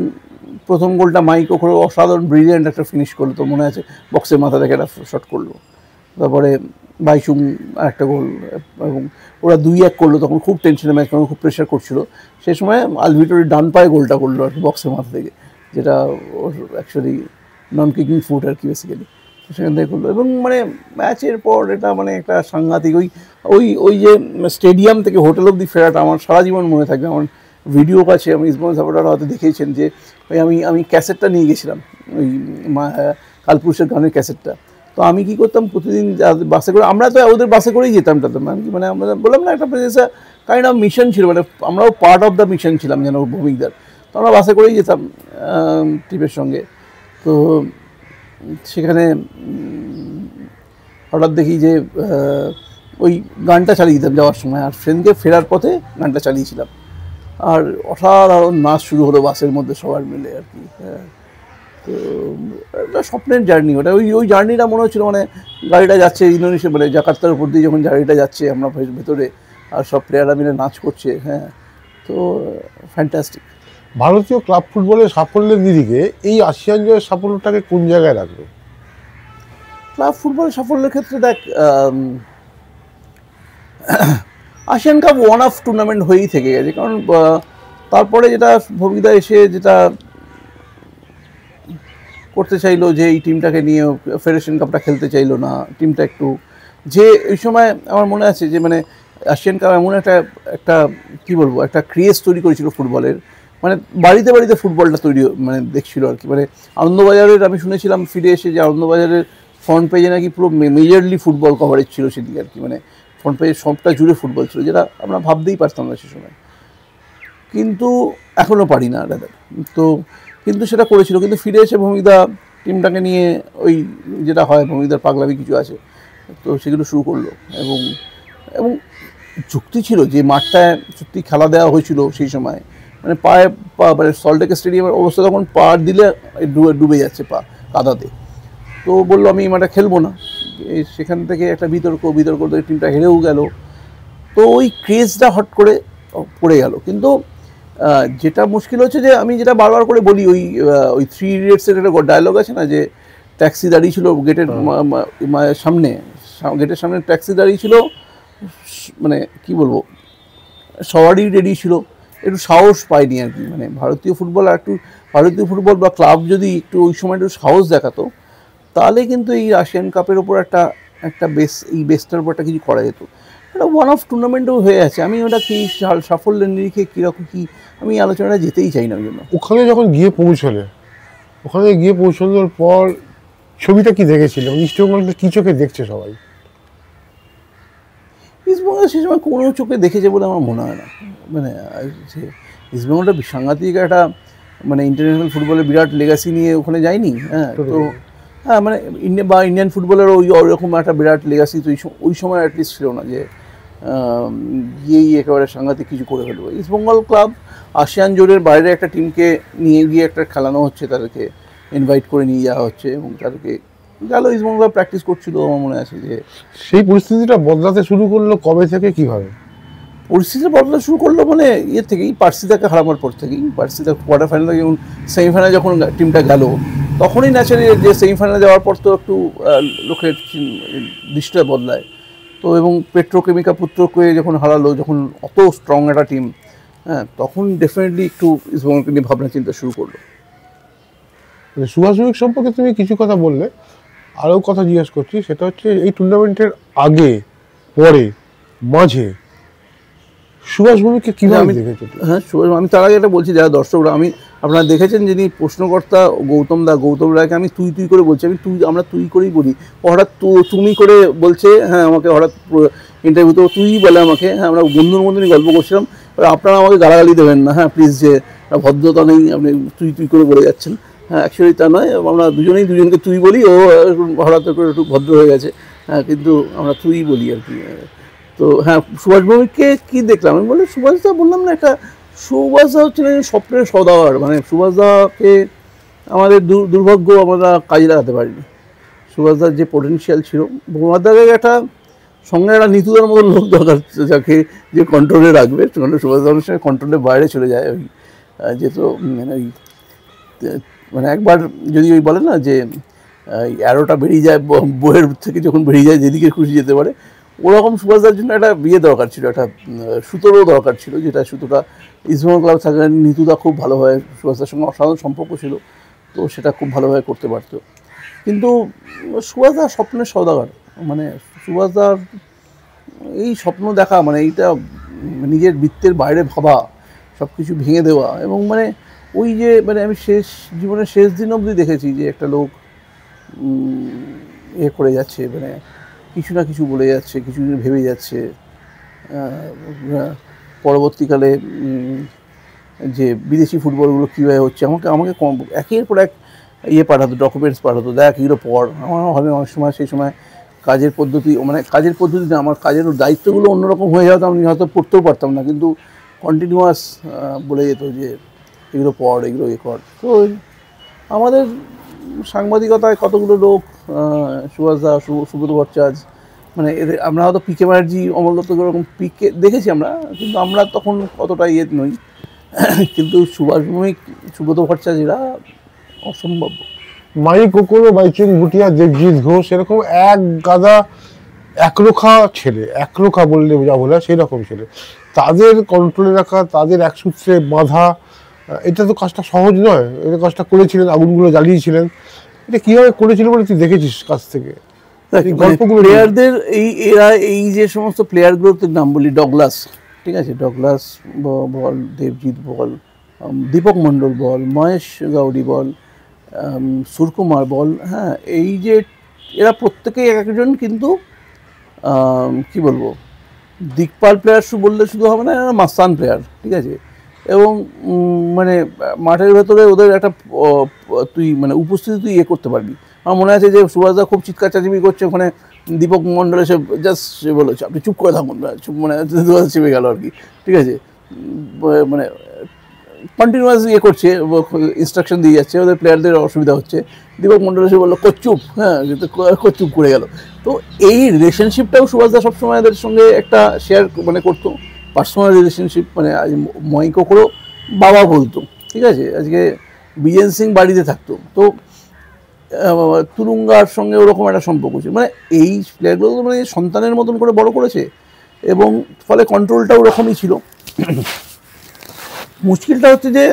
প্রথম গোলটা মাইক ওখানে অসাধারণ ব্রিলিয়ান্ট একটা ফিনিশ করলো, তো মনে আছে বক্সের মাথা থেকে একটা শট করলো। তারপরে বাইচুং একটা গোল, এবং ওরা 2-1 করলো, তখন খুব টেনশনে ম্যাচ, কারণ খুব প্রেশার করছিল সেই সময়। আলভিটোরি ডান পায়ে গোলটা করলো আর কি বক্সের মাথা থেকে, যেটা ওর অ্যাকচুয়ালি নন কিকিং ফুট আর কি বেসিক্যালি, সেখান থেকে করলো। এবং মানে ম্যাচের পর এটা মানে একটা সাংঘাতিক ওই যে স্টেডিয়াম থেকে হোটেল অবধি ফেরাটা আমার সারা জীবন মনে থাকবে। আমার ভিডিও কাছে, আমি ইস্টবেঙ্গল সাপোর্টাররা হয়তো দেখেছেন যে আমি ক্যাসেটটা নিয়ে গেছিলাম, ওই কালপুরুষের গানের ক্যাসেটটা। তো আমি কী করতাম, প্রতিদিন বাসে করে, আমরা তো ওদের বাসে করেই যেতাম টাতাম আর কি, মানে আমরা বললাম না একটা কাইন্ড অফ মিশন ছিল, মানে আমরাও পার্ট অফ দ্য মিশন ছিলাম যেন ভৌমিকদার। তো আমরা বাসে করেই যেতাম ট্রিপের সঙ্গে। তো সেখানে হঠাৎ দেখি যে ওই গানটা চালিয়ে দিতাম যাওয়ার সময়, আর ফ্রেন্ডকে ফেরার পথে গানটা চালিয়েছিলাম, আর অসাধারণ নাচ শুরু হলো বাসের মধ্যে সবার মিলে আর কি। তো একটা স্বপ্নের জার্নি ওটা। ওই জার্নিটা মনে হচ্ছিলো মানে গাড়িটা যাচ্ছে ইন্দোনেশিয়া, মানে জাকার্তার উপর দিয়ে যখন গাড়িটা যাচ্ছে, আমরা ভেতরে আর সব প্লেয়াররা মিলে নাচ করছে, হ্যাঁ, তো ফ্যান্টাস্টিক। ভারতীয় ক্লাব ফুটবলের সাফল্যের দিকে এই আসিয়ান জয়ের সাফল্যটাকে কোন জায়গায় রাখবে? ক্লাব ফুটবলের সাফল্যের ক্ষেত্রে দেখ, ASEAN cup one of tournament হয়েই থেকে গেছে, কারণ তারপরে যেটা ভৌমিকদা এসে যেটা করতে চাইলো, যে এই টিমটাকে নিয়ে ফেডারেশন কাপটা খেলতে চাইলো না, টিমটা একটু, যে ওই সময় আমার মনে আছে যে মানে আসিয়ান কাপ এমন একটা কী বলবো, একটা ক্রেজ তৈরি করেছিল ফুটবলের, মানে বাড়িতে বাড়িতে ফুটবলটা তৈরি মানে দেখছিল আর কি। মানে আনন্দবাজারের আমি শুনেছিলাম ফিরে এসে যে আনন্দবাজারের ফ্রন্ট পেজে নাকি পুরো মেজরলি ফুটবল কভারেজ ছিল সেদিকে আর কি, মানে ফ্রন্ট পেজে সবটা জুড়ে ফুটবল ছিল, যেটা আমরা ভাবতেই পারতাম না সে সময়, কিন্তু এখনও পারি না দাদা। তো কিন্তু সেটা করেছিল, কিন্তু ফিরে এসে ভৌমিকদা টিমটাকে নিয়ে ওই যেটা হয় ভৌমিকদার পাগলামি কিছু আছে, তো সেগুলো শুরু করলো। এবং যুক্তি ছিল যে মাঠটায় সত্যি খেলা দেওয়া হয়েছিল সেই সময়, মানে পায়ে মানে সল্টলেক স্টেডিয়ামের অবস্থা তখন পা দিলে ডুবে যাচ্ছে পা কাদাতে। তো বললো আমি এই মাঠে খেলবো না, সেখান থেকে একটা বিতর্ক টিমটা হেরেও গেল। তো ওই ক্রেজটা হট করে পড়ে গেল। কিন্তু যেটা মুশকিল হচ্ছে যে আমি যেটা বারবার করে বলি, ওই 3 Idiots-এর একটা ডায়লগ আছে না, যে ট্যাক্সি দাঁড়িয়ে ছিল গেটের সামনে, গেটের সামনে ট্যাক্সি দাঁড়িয়ে ছিল, মানে কি বলবো, সবারই রেডি ছিল, একটু সাহস পায়নি আর কি। মানে ভারতীয় ফুটবল বা ক্লাব যদি একটু ওই সময় একটু সাহস দেখাতো, তাহলে কিন্তু এই রাশিয়ান কাপের ওপর একটা বেসটার উপর একটা কিছু করা যেত। এটা ওয়ান অফ টুর্নামেন্টও হয়ে আছে। আমি ওটা কি সাফল্যের নিরিখে কীরকম কী, আমি আলোচনাটা যেতেই চাই না ওই জন্য। ওখানে যখন গিয়ে পৌঁছানোর পর ছবিটা কি দেখেছিল, ইস্টবেঙ্গলকে কী চোখে দেখছে সবাই? ইস্টবেঙ্গল সে সময় কোনো চোখে দেখেছে বলে আমার মনে হয় না। মানে ইস্টবেঙ্গলটা সাংঘাতিক একটা, মানে ইন্টারন্যাশনাল ফুটবলের বিরাট লেগাসি নিয়ে ওখানে যায়নি, হ্যাঁ। তো হ্যাঁ, মানে ইন্ডিয়ান ফুটবলের ওইরকম একটা বিরাট লেগাসি তো ওই সময় অ্যাটলিস্ট ছিল না, যে গিয়েই একেবারে সাংঘাতিক কিছু করে ফেলবো। ইস্টবেঙ্গল ক্লাব আসিয়ান জোনের বাইরে একটা টিমকে নিয়ে গিয়ে একটা খেলানো হচ্ছে, তাদেরকে ইনভাইট করে নিয়ে যাওয়া হচ্ছে, এবং তাদেরকে গেল ইস্টবেঙ্গল প্র্যাকটিস করছিল। আমার মনে আছে যে সেই পরিস্থিতিটা বদলাতে শুরু করলো কবে থেকে, কীভাবে পরিস্থিতিটা বদলাতে শুরু করলো, মানে থেকেই পার্সিদাকে হারানোর পর থেকেই। পার্সিদা কোয়ার্টার ফাইনালে যখন, সেমিফাইনালে যখন টিমটা গেল, তখনই ন্যাচারালি যে সেমিফাইনালে যাওয়ার পর তো একটু লোকের দৃষ্টিটা বদলায়। তো এবং পেট্রোকেমিকা পুত্রকে যখন হারালো, যখন অত স্ট্রং একটা টিম, হ্যাঁ, তখন ডেফিনেটলি একটু ইস্টবেঙ্গলকে নিয়ে ভাবনা চিন্তা শুরু করলো। সুভাষ ভৌমিক সম্পর্কে তুমি কিছু কথা বললে, আরও কথা জিজ্ঞেস করছি, সেটা হচ্ছে এই টুর্নামেন্টের আগে, পরে, মাঝে সুভাষ ভৌমিককে কীভাবে দেখেছো? হ্যাঁ, আমি তার আগে এটা বলছি, যারা দর্শকরা, আপনারা দেখেছেন যিনি প্রশ্নকর্তা গৌতম রায়কে আমি তুই করে বলছি, আমরা তুই করেই বলি, হঠাৎ তুমি করে বলছে, হ্যাঁ, আমাকে হঠাৎ ইন্টারভিউতে তুই বলে আমাকে, হ্যাঁ, আমরা বন্ধুর মতনই গল্প করছিলাম, আপনারা আমাকে গালাগালি দেবেন না, হ্যাঁ প্লিজ, যে ভদ্রতা নেই, আপনি তুই করে বলে যাচ্ছেন। হ্যাঁ, অ্যাকচুয়ালি তা নয়, আমরা দুজনেই দুজনকে তুই বলি, ও হঠাৎ করে একটু ভদ্র হয়ে গেছে। হ্যাঁ, কিন্তু আমরা তুই বলি আর কি। তো হ্যাঁ, সুভাষ ভৌমিককে কী দেখলাম আমি বলি, সুভাষদা বললাম না, একটা সুভাষদা হচ্ছিলেন স্বপ্নের সওদাগর। মানে সুভাষদাকে আমাদের দুর্ভাগ্য আমরা কাজে লাগাতে পারিনি। সুভাষদার যে পোটেনশিয়াল ছিল, বোমাদাকে একটা সঙ্গে একটা নিতুদার মতো লোক দরকার, যাকে যে কন্ট্রোলে রাখবে। সুভাষদার সঙ্গে কন্ট্রোলের বাইরে চলে যায় ওই, যেহেতু মানে ওই মানে একবার যদি ওই বলে না যে অ্যারোটা বেরিয়ে যায় বইয়ের থেকে, যখন বেরিয়ে যায় যেদিকে খুশি যেতে পারে, ওরকম সুভাষদার জন্য একটা দরকার ছিল, একটা সুতোরও দরকার ছিল, যেটা সুতোটা ইস্টবেঙ্গল ক্লাব থাকে। নিতুদা খুব ভালোভাবে সুভাষদার সঙ্গে অসাধারণ সম্পর্ক ছিল, তো সেটা খুব ভালোভাবে করতে পারতো। কিন্তু সুভাষদা স্বপ্নের সওদাগর। মানে সুভাষদার এই স্বপ্ন দেখা, মানে এইটা নিজের বৃত্তের বাইরে ভাবা, সব কিছু ভেঙে দেওয়া, এবং মানে ওই যে মানে আমি জীবনের শেষ দিন অবধি দেখেছি যে একটা লোক করে যাচ্ছে, মানে কিছু না কিছু বলে যাচ্ছে, কিছু ভেবে যাচ্ছে। পরবর্তীকালে যে বিদেশি ফুটবলগুলো কীভাবে হচ্ছে, আমাকে একের পর এক পাঠাতো, ডকুমেন্টস পাঠাতো, দেখ এগুলো পড়। আমার হবে অনেক সময় সেই সময় কাজের পদ্ধতি, মানে কাজের পদ্ধতি না, আমার কাজের দায়িত্বগুলো অন্যরকম হয়ে যাওয়াতে আমি হয়তো পড়তেও পারতাম না, কিন্তু কন্টিনিউয়াস বলে যেত যে এগুলো পড়, এগুলো কর। তো আমাদের সাংবাদিকতায় কতগুলো লোক, সুভাষদা, সুব্রত ভট্টাচার্য, মানে এদের আমরা হয়তো পিকে ব্যানার্জি, অমল দত্ত এরকম পিকে দেখেছি আমরা, কিন্তু আমরা তখন অতটা নই। কিন্তু সুভাষ ভৌমিক, সুব্রত ভট্টাচার্য এরা অসম্ভব। মাইক ওকোরো, বাইচুং ভুটিয়া, দেবজিৎ ঘোষ, এরকম এক গাদা একরোখা ছেলে, একরোখা বললে যা বলে সেই রকম ছেলে, তাদের কন্ট্রোলে রাখা, তাদের এক সূত্রে বাঁধা, এটা তো কাজটা সহজ নয়। এটা কাজটা করেছিলেন, আগুনগুলো জ্বালিয়েছিলেন। এটা কীভাবে করেছিল বলে তুই দেখেছিস কাছ থেকে গল্পগুলো। প্লেয়ারদের এই যে সমস্ত প্লেয়ারগুলোর নাম বলি, ডগলাস, ঠিক আছে, ডগলাস বল, দেবজিৎ বল, দীপক মণ্ডল বল, মহেশ গাউড়ি বল, সুরকুমার বল, হ্যাঁ, এই যে এরা প্রত্যেকেই একজন কিন্তু কি বলবো, দিকপাল প্লেয়ার বললে শুধু হবে না, এরা মাস্তান প্লেয়ার, ঠিক আছে। এবং মানে মাঠের ভেতরে ওদের একটা তুই মানে উপস্থিতি তুই করতে পারবি। আমার মনে আছে যে সুভাষদা খুব চিৎকার চাচিমি করছে, ওখানে দীপক মণ্ডল এসে জাস্ট সে বলেছে আপনি চুপ করে থাকুন, চুপ, মানে চেপে গেল আর কি, ঠিক আছে। মানে কন্টিনিউয়াস করছে, ইনস্ট্রাকশন দিয়ে যাচ্ছে, ওদের প্লেয়ারদের অসুবিধা হচ্ছে। দীপক মণ্ডল এসে বললো কচ্চুপ, হ্যাঁ, কচ্চুপ করে গেল। তো এই রিলেশনশিপটাও সুভাষদা সবসময় এদের সঙ্গে একটা শেয়ার মানে করতো, পার্সোনাল রিলেশনশিপ। মানে আজ ময়িক ওকোরো বাবা বলতো, ঠিক আছে, আজকে বিজেন সিং বাড়িতে থাকতো, তো তুরুঙ্গার সঙ্গে ওরকম একটা সম্পর্ক ছিল। মানে এই প্লেয়ারগুলো মানে সন্তানের মতন করে বড় করেছে, এবং ফলে কন্ট্রোলটাও ওরকমই ছিল। মুশকিলটা হচ্ছে যে,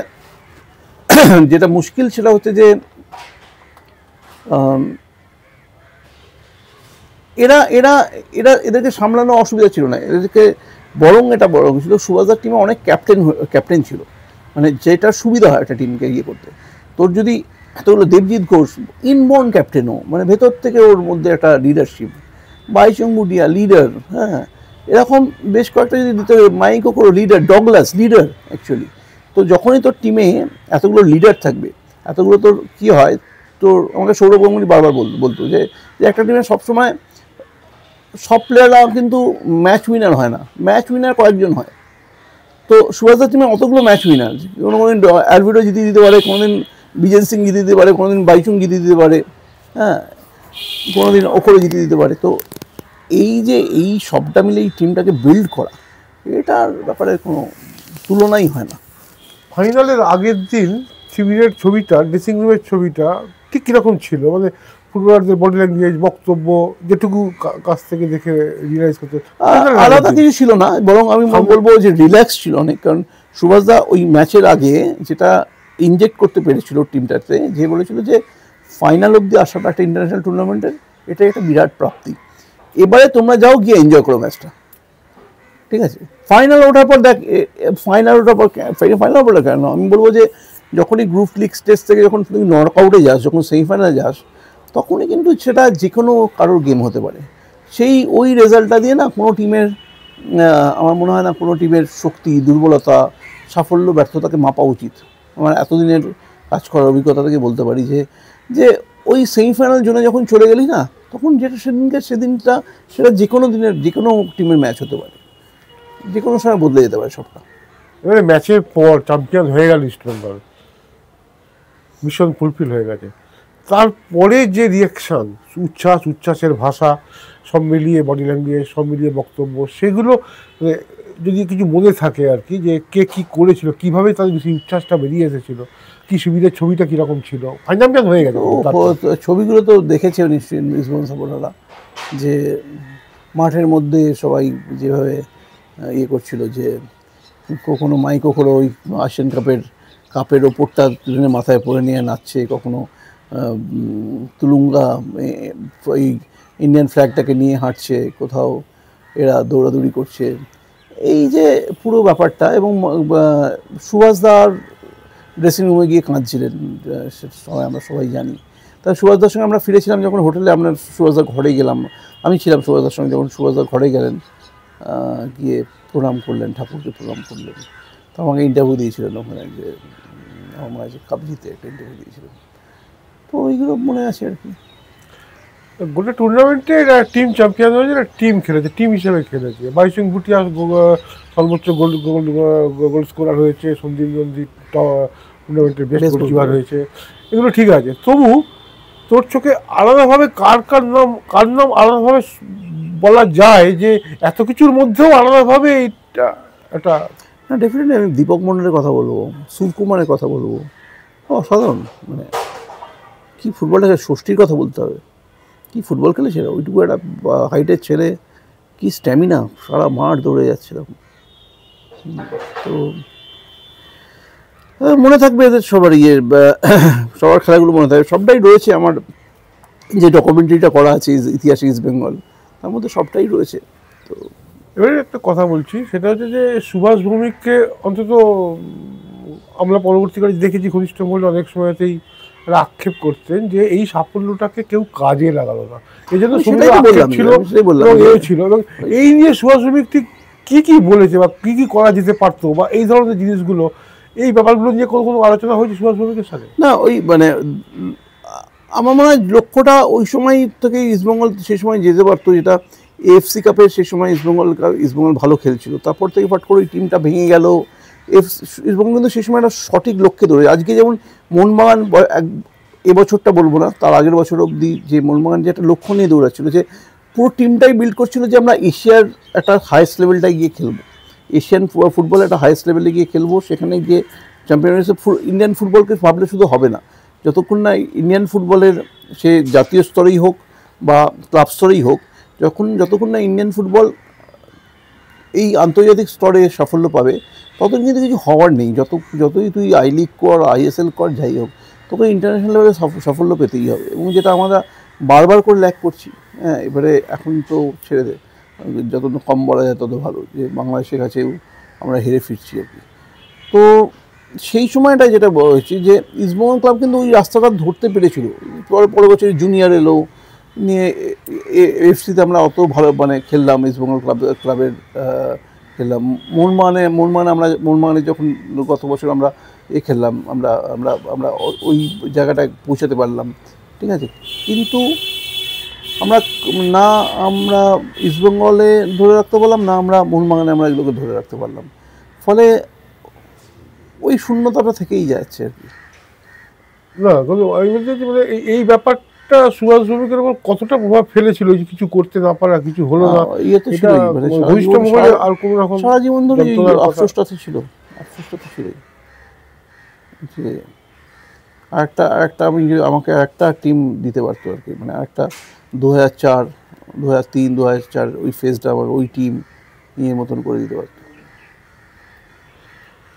যেটা মুশকিল সেটা হচ্ছে যে এদেরকে সামলানো অসুবিধা ছিল না, এদেরকে বরং ছিল সুভাষদার টিমে অনেক ক্যাপ্টেন ছিল, মানে যেটা সুবিধা হয় একটা টিমকে করতে। তোর যদি এতগুলো, দেবজিৎ ঘোষ ইনবর্ন ক্যাপ্টেনও, মানে ভেতর থেকে ওর মধ্যে একটা লিডারশিপ, বাইচুং ভুটিয়া লিডার, হ্যাঁ, এরকম বেশ কয়েকটা যদি দিতে, Mike Okoro leader, Douglas leader actually. তো যখনই তোর টিমে এতগুলো লিডার থাকবে, এতগুলো তোর কী হয়, তোর আমাকে সৌরভ গাঙ্গুলি বারবার বলতো যে একটা টিমে সবসময় সব প্লেয়াররা কিন্তু ম্যাচ উইনার হয় না, ম্যাচ উইনার কয়েকজন হয়। তো সুভাষদার টিমে অতগুলো ম্যাচ উইনার, কোনোদিন অ্যালভিডো জিতিয়ে দিতে পারে, কোনোদিন বিজেন সিং জিতিয়ে দিতে পারে, কোনোদিন বাইচুং জিতিয়ে দিতে পারে, হ্যাঁ, কোনোদিন ওকোরো জিতিয়ে দিতে পারে। তো এই সবটা মিলে এই টিমটাকে বিল্ড করা, এটার ব্যাপারে কোনো তুলনাই হয় না। ফাইনালের আগের দিন শিবিরের ছবিটা, ড্রেসিং রুমের ছবিটা ঠিক কীরকম ছিল? মানে ফুটবলারদের বডি ল্যাঙ্গুয়েজ, বক্তব্য, যেটুকু কাছ থেকে দেখে রিয়েলাইজ করতে, আলাদা কিছু ছিল না, বরং আমি বলবো যে রিল্যাক্স ছিল অনেক। কারণ সুভাষদা ওই ম্যাচের আগে যেটা ইনজেক্ট করতে পেরেছিল টিমটাতে, যে বলেছিল যে ফাইনাল অবধি আসাটা একটা ইন্টারন্যাশনাল টুর্নামেন্টের, এটা একটা বিরাট প্রাপ্তি, এবারে তোমরা যাও গিয়ে এনজয় করো ম্যাচটা, ঠিক আছে। ফাইনাল ওঠার পর দেখ, ফাইনাল ওঠার পর কেন আমি বলবো যে যখনই গ্রুপ লিগ স্টেজ থেকে যখন তুমি নকআউটে যাস, যখন সেমিফাইনালে যাস, তখনই কিন্তু সেটা যে কোনো কারোর গেম হতে পারে। ওই রেজাল্টটা দিয়ে না কোনো টিমের, আমার মনে হয় না কোনো টিমের শক্তি, দুর্বলতা, সাফল্য, ব্যর্থতাকে মাপা উচিত। আমার এতদিনের কাজ করার অভিজ্ঞতা থেকে বলতে পারি যে যে ওই সেমিফাইনাল জোনে যখন চলে গেলি না, তখন যেটা সেদিনটা সেটা যে কোনো দিনের যে কোনো টিমের ম্যাচ হতে পারে, যে কোনো সময় বদলে যেতে পারে সবটা। এবারে ম্যাচের পর চ্যাম্পিয়ন হয়ে গেল ইস্ট বেঙ্গল, মিশন ফুলফিল হয়ে গেছে, তারপরে যে রিয়াকশান, উচ্ছ্বাসের ভাষা সব মিলিয়ে, বডি ল্যাঙ্গুয়েজ সব মিলিয়ে বক্তব্য, সেগুলো যদি কিছু মনে থাকে আর কি, যে কে কী করেছিল, কীভাবে তাদের সেই উচ্ছ্বাসটা বেরিয়ে এসেছিল, কী সুবিধার ছবিটা কীরকম ছিল, ফাইনাল হয়ে গেছে। ছবিগুলো তো দেখেছে নিশ্চয়ই ইস্টবেঙ্গল সাপোর্টাররা, যে মাঠের মধ্যে সবাই যেভাবে ইয়ে করছিল, যে কখনো মাইকো করে ওই এশিয়ান কাপের ওপরটা ট্রেনে মাথায় পরে নিয়ে নাচছে, কখনো তুলুঙ্গা ওই ইন্ডিয়ান ফ্ল্যাগটাকে নিয়ে হাঁটছে, কোথাও এরা দৌড়াদৌড়ি করছে, এই যে পুরো ব্যাপারটা। এবং সুভাষদার ড্রেসিং রুমে গিয়ে কাঁদছিলেন, সবাই আমরা সবাই জানি। তা সুভাষদার সঙ্গে আমরা ফিরেছিলাম যখন হোটেলে, আমরা সুভাষদার ঘরে গেলাম, আমি ছিলাম সুভাষদার সঙ্গে, যখন সুভাষদার ঘরে গেলেন, গিয়ে প্রণাম করলেন, ঠাকুরকে প্রণাম করলেন। তো আমাকে ইন্টারভিউ দিয়েছিলেন ওখানে, যে আমার মনে আছে কাপ জিতে একটা ইন্টারভিউ দিয়েছিলেন। তো ওইগুলো মনে আছে আর কি। গোটা টুর্নামেন্টে টিম চ্যাম্পিয়ন হয়েছে, টিম খেলেছে, টিম হিসেবে খেলেছে। বাইচুং ভুটিয়া সর্বোচ্চ গোল স্কোরার হয়েছে, সন্দীপ নন্দী টুর্নামেন্টের বেস্ট গোলকিপার হয়েছে, এগুলো ঠিক আছে। তবু তোর চোখে আলাদাভাবে কার নাম আলাদাভাবে বলা যায়, যে এত কিছুর মধ্যেও আলাদাভাবে এইটা একটা? না, ডেফিনেটলি আমি দীপক মন্ডলের কথা বলবো, সুকুমারের কথা বলবো, অসাধারণ। মানে কি ফুটবলটাকে ষষ্ঠীর কথা বলতে হবে, কি ফুটবল খেলেছে ওইটুকু একটা হাইটের ছেলে, কি স্ট্যামিনা, সারা মাঠ দৌড়ে যাচ্ছিলাম। তো মনে থাকবে এদের সবার, সবার খেলাগুলো মনে থাকবে, সবটাই রয়েছে আমার যে ডকুমেন্টারিটা করা আছে ইতিহাসে ইস্ট বেঙ্গল, তার মধ্যে সবটাই রয়েছে। তো এবারে একটা কথা বলছি, সেটা হচ্ছে যে সুভাষ ভৌমিককে অন্তত আমরা পরবর্তীকালে দেখেছি ঘনিষ্ঠ মহলে অনেক সময়তেই আক্ষেপ করতেন যে এই সাফল্যটাকে কেউ কাজে লাগালো না, এই জন্য ছিল। এবং এই নিয়ে সুভাষ ভৌমিক ঠিক কি বলেছে বা কি করা যেতে পারতো, বা এই ধরনের জিনিসগুলো, এই ব্যাপারগুলো নিয়ে কোনো আলোচনা হয়েছে সুভাষ ভৌমিকের সাথে? না, ওই মানে আমার মনে হয় লক্ষ্যটা ওই সময় থেকে ইস্টবেঙ্গল সেই সময় যেতে পারতো, যেটা এএফসি কাপের সেই সময় ইস্টবেঙ্গল ভালো খেলছিল, তারপর থেকে ফট করে ওই টিমটা ভেঙে গেল। ইস্টবেঙ্গল কিন্তু সেই সময় একটা সঠিক লক্ষ্যে ধরে, আজকে যেমন মোহনবাগান এবছরটা বলবো না, তার আগের বছর অবধি যে মোহনবাগান যে একটা লক্ষ্য নিয়ে দৌড়াচ্ছিল, যে পুরো টিমটাই বিল্ড করছিল যে আমরা এশিয়ার একটা হাইয়েস্ট লেভেলটায় গিয়ে খেলবো, এশিয়ান ফুটবল একটা হাইয়েস্ট লেভেলে গিয়ে খেলবো, সেখানে গিয়ে চ্যাম্পিয়ন ইন্ডিয়ান ফুটবলকে ভাবলে শুধু হবে না, যতক্ষণ না ইন্ডিয়ান ফুটবলের সে জাতীয় স্তরেই হোক বা ক্লাব স্তরেই হোক, যতক্ষণ না ইন্ডিয়ান ফুটবল এই আন্তর্জাতিক স্তরে সাফল্য পাবে, ততদিন কিন্তু কিছু হওয়ার নেই। যতই তুই আই লিগ কর, আইএসএল কর, যাই হোক, তোকে ইন্টারন্যাশনাল লেভেলে সাফল্য পেতেই হবে, এবং যেটা আমরা বারবার করে ল্যাক করছি। হ্যাঁ, এবারে এখন তো ছেড়ে দে, যত কম বলা যায় তত ভালো, যে বাংলাদেশের কাছেও আমরা হেরে ফিরছি আর কি। তো সেই সময়টা যেটা হয়েছে, যে ইস্টবেঙ্গল ক্লাব কিন্তু ওই রাস্তাটা ধরতে পেরেছিল। পরের বছর জুনিয়র এলো, নিয়ে এফসিতে আমরা অত ভালো মানে খেললাম, ইস্টবেঙ্গল ক্লাবের খেললাম। মোহনবাগানে যখন গত বছর আমরা খেললাম, আমরা ওই জায়গাটায় পৌঁছাতে পারলাম, ঠিক আছে। কিন্তু আমরা ইস্টবেঙ্গলে ধরে রাখতে পারলাম না, আমরা মোহনবাগানে আমরা এগুলোকে ধরে রাখতে পারলাম, ফলে ওই শূন্যতাটা থেকেই যাচ্ছে আর কি। না, আমি বলতে চাইছি মানে এই ব্যাপারটা সুভাষ ভৌমিকের উপর কতটা প্রভাব ফেলেছিল, যে কিছু করতে না পারা, কিছু হলো না, আর কোনো রকম সারা জীবন ধরে আফসোসটা তো ছিল। আমাকে একটা টিম দিতে পারতো আর কি, মানে একটা 2004, 2003, 2004 ওই ফেজটা আমার ওই টিম নিয়ে মতন করে দিতে পারতো।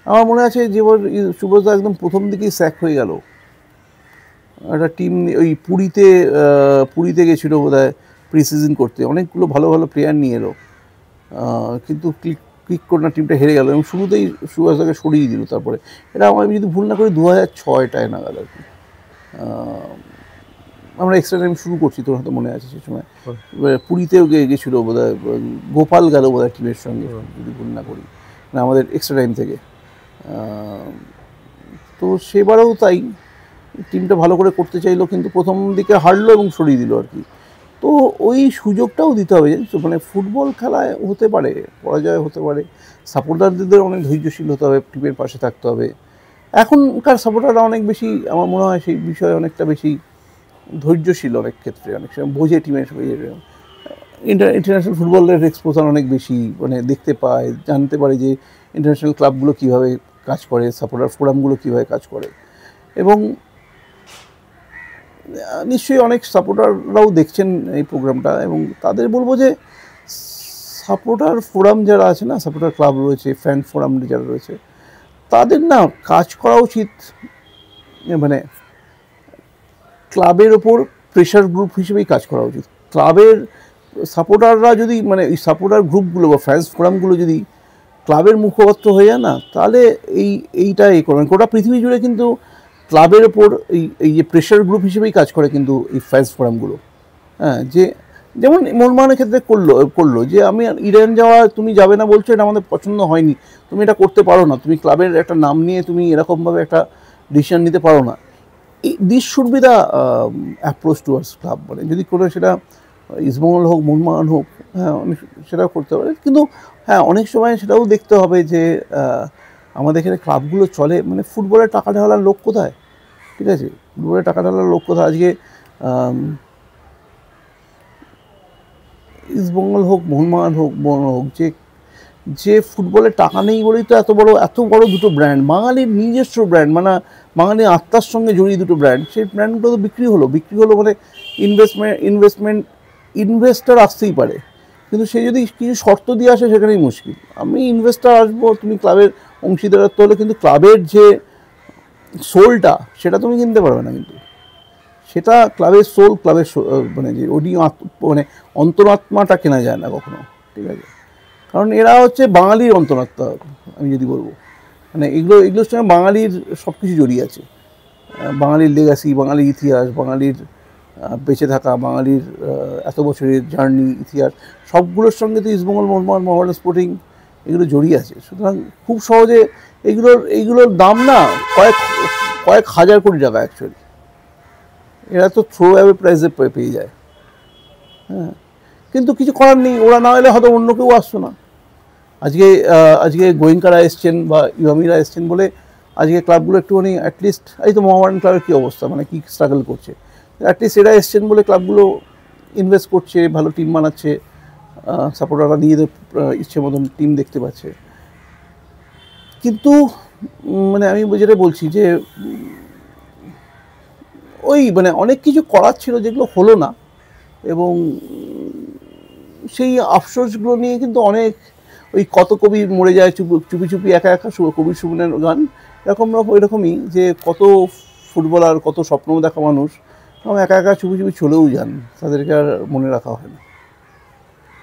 আমার মনে আছে যে সুব্রতদা একদম প্রথম দিকেই স্যাক হয়ে গেল, একটা টিম ওই পুরীতে গেছিলো বোধহয় প্রি সিজন করতে, অনেকগুলো ভালো ভালো প্লেয়ার নিয়ে এলো, কিন্তু ক্লিক করে না, টিমটা হেরে গেল, এবং শুরুতেই সুভাষদাকে সরিয়ে দিল। তারপরে এটা আমি যদি ভুল না করি 2006 নাগাদ আর কি, আমরা এক্সট্রা টাইম শুরু করছি, তোর হয়তো মনে আছে সেই সময়। পুরীতেও গেছিলো বোধহয়, গোপাল গেল বোধহয় টিমের সঙ্গে, যদি ভুল না করি, মানে আমাদের এক্সট্রা টাইম থেকে। তো সেবারেও তাই, টিমটা ভালো করে করতে চাইলো কিন্তু প্রথম দিকে হারলো এবং সরিয়ে দিল আর কি। তো ওই সুযোগটাও দিতে হবে, জানিস তো, মানে ফুটবল খেলায় হতে পারে পরাজয়, হতে পারে, সাপোর্টারদের অনেক ধৈর্যশীল হতে হবে, টিমের পাশে থাকতে হবে। এখনকার সাপোর্টাররা অনেক বেশি, আমার মনে হয় সেই বিষয়ে অনেকটা বেশি ধৈর্যশীল, অনেক ক্ষেত্রে অনেক সময় বোঝে টিমের ইন্টারন্যাশনাল ফুটবলের এক্সপোজার অনেক বেশি, মানে দেখতে পায়, জানতে পারে যে ইন্টারন্যাশনাল ক্লাবগুলো কীভাবে কাজ করে, সাপোর্টার ফোরামগুলো কীভাবে কাজ করে। এবং নিশ্চয়ই অনেক সাপোর্টাররাও দেখছেন এই প্রোগ্রামটা, এবং তাদের বলবো যে সাপোর্টার ফোরাম যারা আছে না, সাপোর্টার ক্লাব রয়েছে, ফ্যান ফোরাম যারা রয়েছে, তাদের না কাজ করা উচিত মানে ক্লাবের ওপর প্রেশার গ্রুপ হিসেবেই কাজ করা উচিত। ক্লাবের সাপোর্টাররা যদি, মানে এই সাপোর্টার গ্রুপগুলো বা ফ্যান্স ফোরামগুলো যদি ক্লাবের মুখপাত্র হয়ে যায় না, তাহলে এইটা করবেন। গোটা পৃথিবী জুড়ে কিন্তু ক্লাবের ওপর এই যে প্রেশার গ্রুপ হিসেবেই কাজ করে কিন্তু এই ফ্যান্স ফোরামগুলো। হ্যাঁ, যে যেমন মোহনবাগানের ক্ষেত্রে করলো যে আমি ইডেন যাওয়া, তুমি যাবে না বলছো, এটা আমাদের পছন্দ হয়নি, তুমি এটা করতে পারো না, তুমি ক্লাবের একটা নাম নিয়ে তুমি এরকমভাবে একটা ডিসিশন নিতে পারো না। This should be the approach towards club. মানে যদি কোনো সেটা ইস্টবেঙ্গল হোক, মোহনবাগান হোক, হ্যাঁ সেটাও করতে পারে, কিন্তু হ্যাঁ অনেক সময় সেটাও দেখতে হবে যে আমাদের এখানে ক্লাবগুলো চলে, মানে ফুটবলের টাকা ঢালার লোক কোথায়, ঠিক আছে, ফুটবলের টাকা ঢালার লোক কোথায়। আজকে ইস্টবেঙ্গল হোক, মোহনবাগান হোক, যে ফুটবলের টাকা নেই বলেই তো এত বড় দুটো ব্র্যান্ড, বাঙালির নিজস্ব ব্র্যান্ড, মানে বাঙালির আত্মার সঙ্গে জড়িয়ে দুটো ব্র্যান্ড, সেই ব্র্যান্ডগুলো তো বিক্রি হলো মানে ইনভেস্টার আসতেই পারে, কিন্তু সে যদি কিছু শর্ত দিয়ে আসে সেখানেই মুশকিল। আমি ইনভেস্টার আসবো, তুমি ক্লাবের অংশীদারত্ব হলে, কিন্তু ক্লাবের যে সোলটা সেটা তুমি কিনতে পারবে না, কিন্তু সেটা ক্লাবের সোল, ক্লাবের মানে যে ওডি মানে অন্তরাত্মাটা কেনা যায় না কখনো, ঠিক আছে, কারণ এরা হচ্ছে বাঙালির অন্তরাত্মা। আমি যদি বলবো, মানে এগুলোর সঙ্গে বাঙালির সব কিছু জড়িয়ে আছে, বাঙালির লেগাসি, বাঙালির ইতিহাস, বাঙালির বেঁচে থাকা, বাঙালির এত বছরের জার্নি, ইতিহাস, সবগুলোর সঙ্গে তো ইস্টবেঙ্গল, মোহামেডান স্পোর্টিং এগুলো জড়িয়ে আছে। সুতরাং খুব সহজে এইগুলোর দাম না কয়েক হাজার কোটি টাকা অ্যাকচুয়ালি, এরা তো থ্রো অ্যাওয়ে প্রাইসে পেয়ে যায়। হ্যাঁ, কিন্তু কিছু করার নেই, ওরা না এলে হয়তো অন্য কেউ আসতো না। আজকে গোয়েঙ্কারা এসছেন বা ইউএমিরা এসছেন বলে আজকে ক্লাবগুলো একটুখানি অ্যাটলিস্ট, এই তো মোহামেডান ক্লাবের কী অবস্থা, মানে কী স্ট্রাগল করছে, অ্যাটলিস্ট এরা এসছেন বলে ক্লাবগুলো ইনভেস্ট করছে, ভালো টিম বানাচ্ছে, সাপোর্টাররা নিজেদের ইচ্ছে মতন টিম দেখতে পাচ্ছে। কিন্তু মানে আমি যেটা বলছি যে ওই মানে অনেক কিছু করার ছিল যেগুলো হলো না, এবং সেই আফসোসগুলো নিয়ে কিন্তু অনেক, ওই কত কবি মরে যায় চুপি চুপি একা একা, কবির সুমনের গান এরকমই, যে কত ফুটবলার, কত স্বপ্ন দেখা মানুষ একা একা চুপি চুপি চলেও যান, তাদেরকে আর মনে রাখা হয় না।